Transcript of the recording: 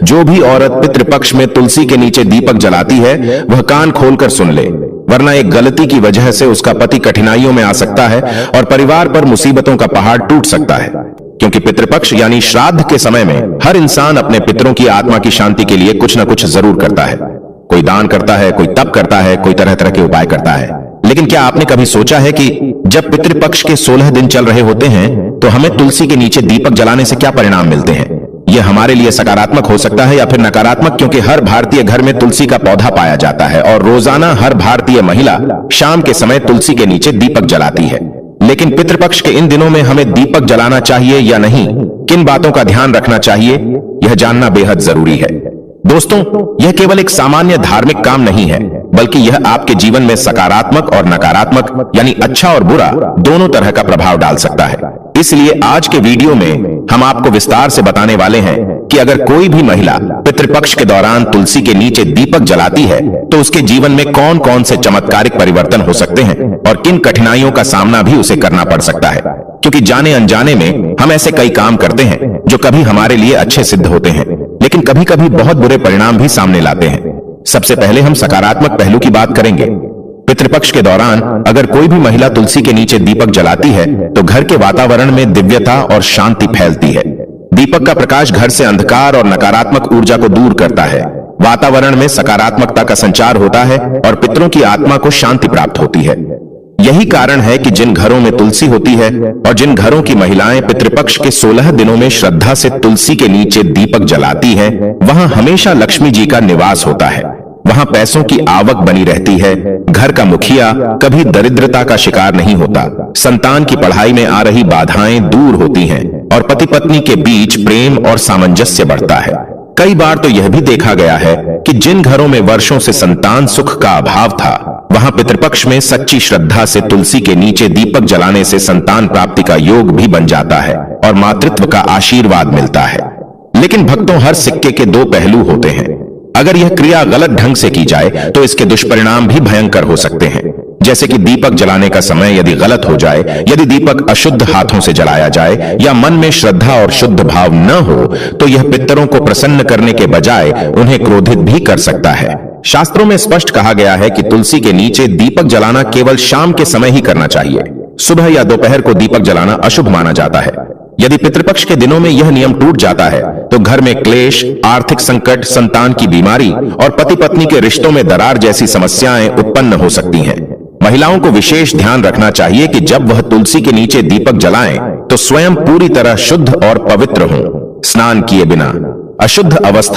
जो भी औरत पितृपक्ष में तुलसी के नीचे दीपक जलाती है वह कान खोलकर सुन ले, वरना एक गलती की वजह से उसका पति कठिनाइयों में आ सकता है और परिवार पर मुसीबतों का पहाड़ टूट सकता है। क्योंकि पितृपक्ष यानी श्राद्ध के समय में हर इंसान अपने पितरों की आत्मा की शांति के लिए कुछ न कुछ जरूर करता है। कोई दान करता है, कोई तप करता है, कोई तरह तरह के उपाय करता है। लेकिन क्या आपने कभी सोचा है कि जब पितृपक्ष के 16 दिन चल रहे होते हैं तो हमें तुलसी के नीचे दीपक जलाने से क्या परिणाम मिलते हैं? यह हमारे लिए सकारात्मक हो सकता है या फिर नकारात्मक, क्योंकि हर भारतीय घर में तुलसी का पौधा पाया जाता है और रोजाना हर भारतीय महिला शाम के समय तुलसी के नीचे दीपक जलाती है। लेकिन पितृपक्ष के इन दिनों में हमें दीपक जलाना चाहिए या नहीं, किन बातों का ध्यान रखना चाहिए, यह जानना बेहद जरूरी है। दोस्तों, यह केवल एक सामान्य धार्मिक काम नहीं है, बल्कि यह आपके जीवन में सकारात्मक और नकारात्मक यानी अच्छा और बुरा दोनों तरह का प्रभाव डाल सकता है। इसलिए आज के वीडियो में हम आपको विस्तार से बताने वाले हैं कि अगर कोई भी महिला पितृपक्ष के दौरान तुलसी के नीचे दीपक जलाती है तो उसके जीवन में कौन कौन से चमत्कारिक परिवर्तन हो सकते हैं और किन कठिनाइयों का सामना भी उसे करना पड़ सकता है। क्योंकि जाने अनजाने में हम ऐसे कई काम करते हैं जो कभी हमारे लिए अच्छे सिद्ध होते हैं, लेकिन कभी कभी बहुत बुरे परिणाम भी सामने लाते हैं। सबसे पहले हम सकारात्मक पहलू की बात करेंगे। पितृपक्ष के दौरान अगर कोई भी महिला तुलसी के नीचे दीपक जलाती है तो घर के वातावरण में दिव्यता और शांति फैलती है। दीपक का प्रकाश घर से अंधकार और नकारात्मक ऊर्जा को दूर करता है, वातावरण में सकारात्मकता का संचार होता है और पितरों की आत्मा को शांति प्राप्त होती है। यही कारण है कि जिन घरों में तुलसी होती है और जिन घरों की महिलाएं पितृपक्ष के 16 दिनों में श्रद्धा से तुलसी के नीचे दीपक जलाती हैं, वहां हमेशा लक्ष्मी जी का निवास होता है। वहां पैसों की आवक बनी रहती है, घर का मुखिया कभी दरिद्रता का शिकार नहीं होता, संतान की पढ़ाई में आ रही बाधाएं दूर होती हैं और पति पत्नी के बीच प्रेम और सामंजस्य बढ़ता है। कई बार तो यह भी देखा गया है कि जिन घरों में वर्षों से संतान सुख का अभाव था, वहां पितृपक्ष में सच्ची श्रद्धा से तुलसी के नीचे दीपक जलाने से संतान प्राप्ति का योग भी बन जाता है और मातृत्व का आशीर्वाद मिलता है। लेकिन भक्तों, हर सिक्के के दो पहलू होते हैं। अगर यह क्रिया गलत ढंग से की जाए तो इसके दुष्परिणाम भी भयंकर हो सकते हैं। जैसे कि दीपक जलाने का समय यदि गलत हो जाए, यदि दीपक अशुद्ध हाथों से जलाया जाए या मन में श्रद्धा और शुद्ध भाव न हो तो यह पितरों को प्रसन्न करने के बजाय उन्हें क्रोधित भी कर सकता है। शास्त्रों में स्पष्ट कहा गया है कि तुलसी के नीचे दीपक जलाना केवल शाम के समय ही करना चाहिए। सुबह या दोपहर को दीपक जलाना अशुभ माना जाता है। यदि पितृपक्ष के दिनों में यह नियम टूट जाता है तो घर में क्लेश, आर्थिक संकट, संतान की बीमारी और पति पत्नी के रिश्तों में दरार जैसी समस्याएं उत्पन्न हो सकती हैं। महिलाओं को विशेष ध्यान रखना चाहिए कि जब वह तुलसी के नीचे दीपक जलाएं तो स्वयं पूरी तरह शुद्ध और पवित्र हों। स्नान किए बिना अशुद्ध अवस्था